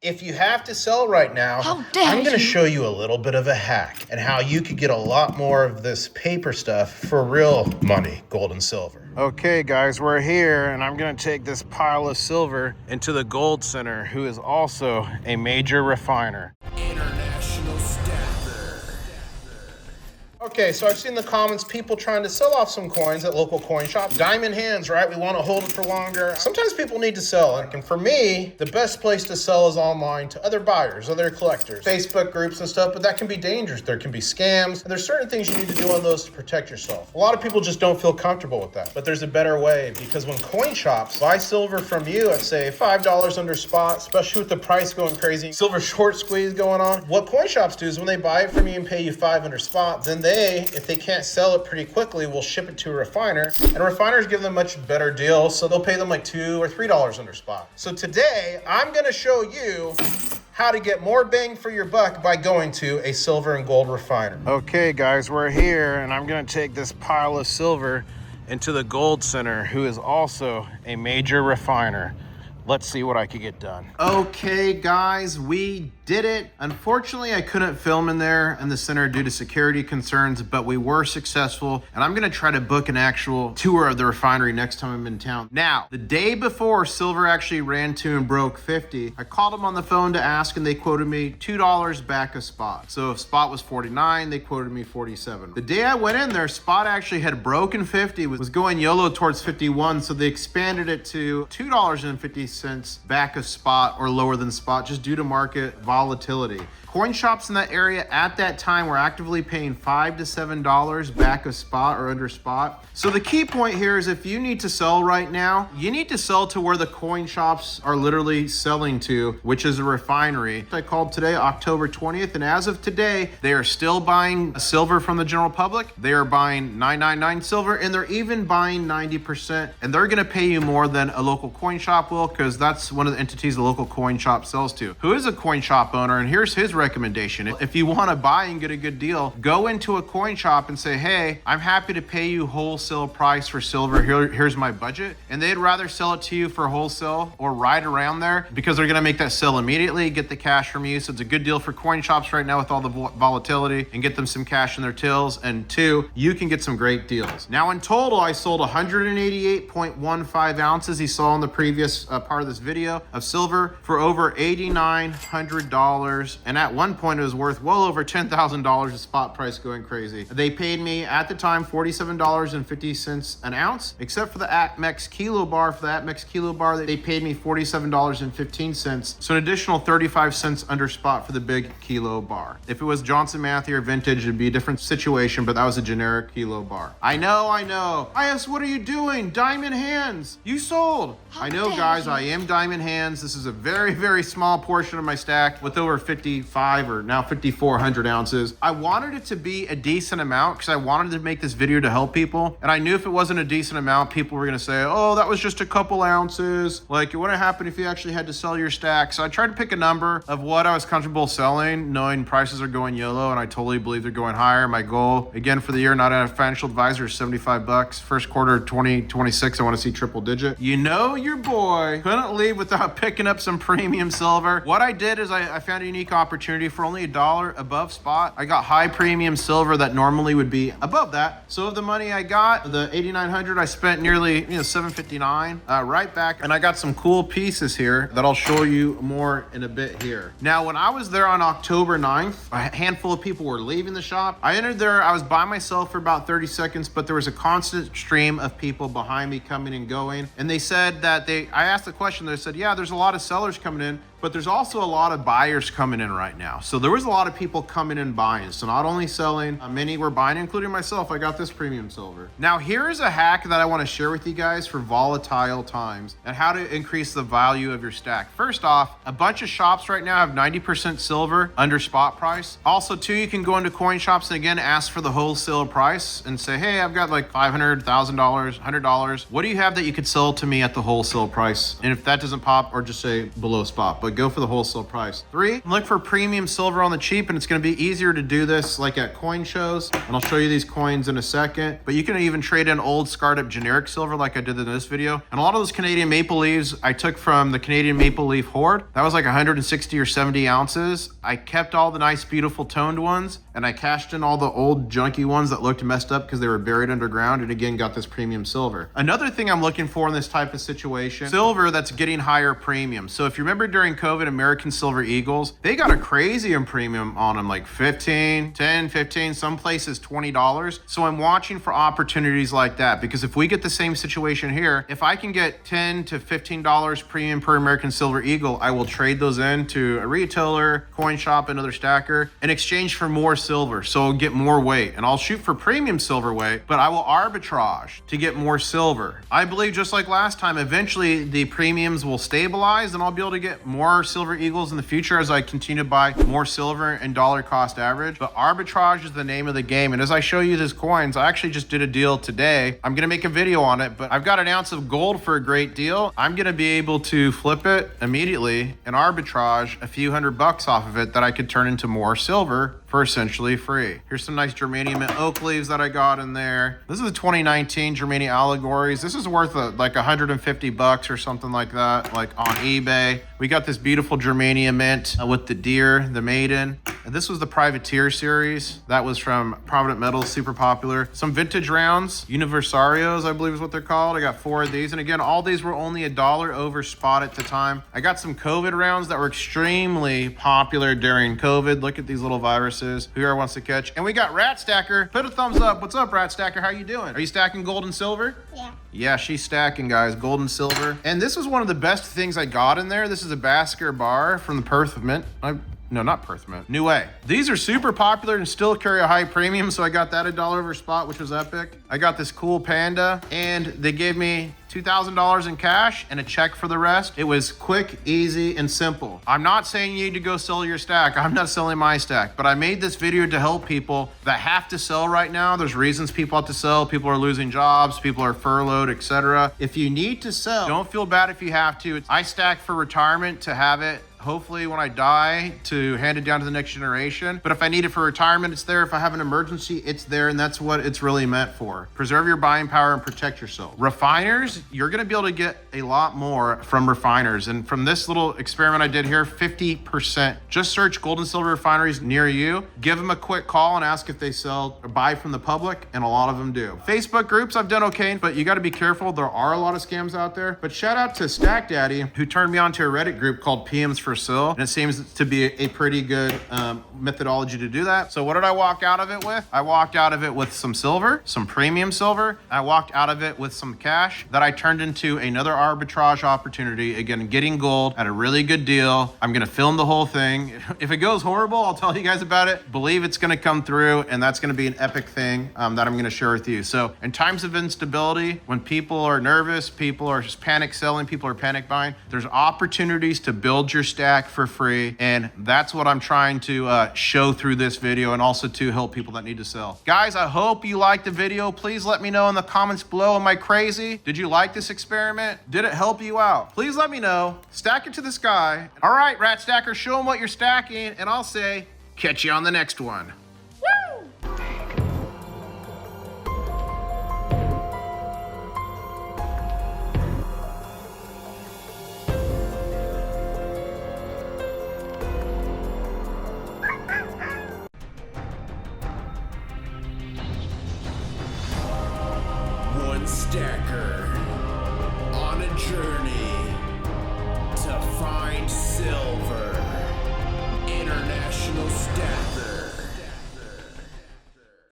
If you have to sell right now, I'm going to show you a little bit of a hack and how you could get a lot more of this paper stuff for real money, gold and silver. Okay, guys, we're here and I'm going to take this pile of silver into the gold center, who is also a major refiner. International stacker. Okay, so I've seen the comments, people trying to sell off some coins at local coin shops. Diamond hands, right? We want to hold it for longer. Sometimes people need to sell. And for me, the best place to sell is online to other buyers, other collectors, Facebook groups and stuff, but that can be dangerous. There can be scams. And there's certain things you need to do on those to protect yourself. A lot of people just don't feel comfortable with that. But there's a better way, because when coin shops buy silver from you at, say, $5 under spot, especially with the price going crazy, silver short squeeze going on, what coin shops do is when they buy it from you and pay you $5 under spot, then they, if they can't sell it pretty quickly, will ship it to a refiner, and refiners give them much better deal, so they'll pay them like $2 or $3 under spot. So today, I'm gonna show you how to get more bang for your buck by going to a silver and gold refiner. Okay, guys, we're here, and I'm gonna take this pile of silver into the gold center, who is also a major refiner. Let's see what I could get done. Okay, guys, we did it. Unfortunately, I couldn't film in there in the center due to security concerns, but we were successful. And I'm gonna try to book an actual tour of the refinery next time I'm in town. Now, the day before silver actually ran to and broke 50, I called them on the phone to ask, and they quoted me $2 back a spot. So if spot was 49, they quoted me 47. The day I went in there, spot actually had broken 50, was going YOLO towards 51, so they expanded it to $2.50 back a spot or lower than spot, just due to market volatility. Coin shops in that area at that time were actively paying $5 to $7 back a spot or under spot. So the key point here is, if you need to sell right now, you need to sell to where the coin shops are literally selling to, which is a refinery. I called today, October 20th, and as of today, they are still buying silver from the general public. They are buying 999 silver, and they're even buying 90%, and they're gonna pay you more than a local coin shop will, because that's one of the entities the local coin shop sells to, who is a coin shop owner. And here's his recommendation. If you want to buy and get a good deal, go into a coin shop and say, hey, I'm happy to pay you wholesale price for silver. Here's my budget. And they'd rather sell it to you for wholesale or right around there, because they're going to make that sell immediately, get the cash from you. So it's a good deal for coin shops right now with all the volatility, and get them some cash in their tills. And two, you can get some great deals. Now in total, I sold 188.15 ounces. You saw in the previous part of this video of silver for over $8,900. And at one point it was worth well over $10,000, the spot price going crazy. They paid me at the time $47.50 an ounce, except for the APMEX kilo bar. For the APMEX kilo bar, they paid me $47.15. So an additional 35 cents under spot for the big kilo bar. If it was Johnson Matthey or vintage, it'd be a different situation, but that was a generic kilo bar. I know. IS, what are you doing? Diamond hands. You sold. I know, guys, I am diamond hands. This is a very, very small portion of my stack with over 55 or now 5,400 ounces. I wanted it to be a decent amount because I wanted to make this video to help people. And I knew if it wasn't a decent amount, people were going to say, oh, that was just a couple ounces. Like, it wouldn't happen if you actually had to sell your stack. So I tried to pick a number of what I was comfortable selling, knowing prices are going YOLO, and I totally believe they're going higher. My goal, again, for the year, not a financial advisor, is $75. First quarter 2026, I want to see triple digit. You know, your boy couldn't leave without picking up some premium silver. What I did is I found a unique opportunity for only $1 above spot. I got high premium silver that normally would be above that. So of the money I got, the 8,900, I spent nearly $759 right back. And I got some cool pieces here that I'll show you more in a bit here. Now, when I was there on October 9th, a handful of people were leaving the shop. I entered there, I was by myself for about 30 seconds, but there was a constant stream of people behind me coming and going. And they said that I asked the question, they said, yeah, there's a lot of sellers coming in, but there's also a lot of buyers coming in right now. So there was a lot of people coming in buying. So not only selling, many were buying, including myself. I got this premium silver. Now here is a hack that I want to share with you guys for volatile times and how to increase the value of your stack. First off, a bunch of shops right now have 90% silver under spot price. Also too, you can go into coin shops and again, ask for the wholesale price and say, hey, I've got like $500, $1,000, $100. What do you have that you could sell to me at the wholesale price? And if that doesn't pop, or just say below spot. but go for the wholesale price. 3, look for premium silver on the cheap, and it's gonna be easier to do this like at coin shows. And I'll show you these coins in a second, but you can even trade in old scarred up generic silver like I did in this video. And a lot of those Canadian maple leaves I took from the Canadian Maple Leaf Hoard. That was like 160 or 70 ounces. I kept all the nice, beautiful toned ones, and I cashed in all the old junky ones that looked messed up because they were buried underground, and again, got this premium silver. Another thing I'm looking for in this type of situation, silver that's getting higher premium. So if you remember during COVID, American Silver Eagles, they got a crazy premium on them, like 15, 10, 15, some places $20. So I'm watching for opportunities like that, because if we get the same situation here, if I can get $10 to $15 premium per American Silver Eagle, I will trade those into a retailer, coin shop, another stacker, in exchange for more silver. So I'll get more weight, and I'll shoot for premium silver weight, but I will arbitrage to get more silver. I believe just like last time, eventually the premiums will stabilize, and I'll be able to get more Silver Eagles in the future as I continue to buy more silver and dollar cost average. But arbitrage is the name of the game. And as I show you these coins, I actually just did a deal today. I'm gonna make a video on it, but I've got an ounce of gold for a great deal. I'm gonna be able to flip it immediately and arbitrage a few $100 off of it that I could turn into more silver for essentially free. Here's some nice germanium and oak leaves that I got in there. This is a 2019 germanium allegories. This is worth like $150 or something like that, like on eBay. We got this beautiful germanium mint with the deer, the maiden. And this was the privateer series. That was from Provident Metals, super popular. Some vintage rounds, Universarios, I believe is what they're called. I got 4 of these. And again, all these were only $1 over spot at the time. I got some COVID rounds that were extremely popular during COVID. Look at these little viruses. Whoever wants to catch. And we got Rat Stacker. Put a thumbs up. What's up, Rat Stacker? How you doing? Are you stacking gold and silver? Yeah. Yeah, she's stacking, guys. Gold and silver. And this was one of the best things I got in there. This is a Basker bar from the Perth Mint. No, not Perth Mint. New Way. These are super popular and still carry a high premium, so I got that $1 over spot, which was epic. I got this cool panda, and they gave me $2,000 in cash and a check for the rest. It was quick, easy, and simple. I'm not saying you need to go sell your stack. I'm not selling my stack, but I made this video to help people that have to sell right now. There's reasons people have to sell. People are losing jobs, people are furloughed, etc. If you need to sell, don't feel bad if you have to. I stack for retirement to have it, hopefully when I die, to hand it down to the next generation. But if I need it for retirement, it's there. If I have an emergency, it's there, and that's what it's really meant for. Preserve your buying power and protect yourself. Refiners, you're gonna be able to get a lot more from refiners. And from this little experiment I did here, 50%. Just search gold and silver refineries near you. Give them a quick call and ask if they sell or buy from the public, and a lot of them do. Facebook groups, I've done okay, but you gotta be careful. There are a lot of scams out there. But shout out to Stack Daddy, who turned me on to a Reddit group called PMs for Sale, and it seems to be a pretty good methodology to do that. So what did I walk out of it with? I walked out of it with some silver, some premium silver. I walked out of it with some cash that I turned into another arbitrage opportunity. Again, getting gold at a really good deal. I'm gonna film the whole thing. If it goes horrible, I'll tell you guys about it. Believe it's gonna come through, and that's gonna be an epic thing that I'm gonna share with you. So in times of instability, when people are nervous, people are just panic selling, people are panic buying, there's opportunities to build your stack for free, and that's what I'm trying to show through this video, and also to help people that need to sell. Guys, I hope you liked the video. Please let me know in the comments below. Am I crazy? Did you like this experiment? Did it help you out? Please let me know. Stack it to the sky. All right, Rat Stacker, show them what you're stacking, and I'll say, catch you on the next one.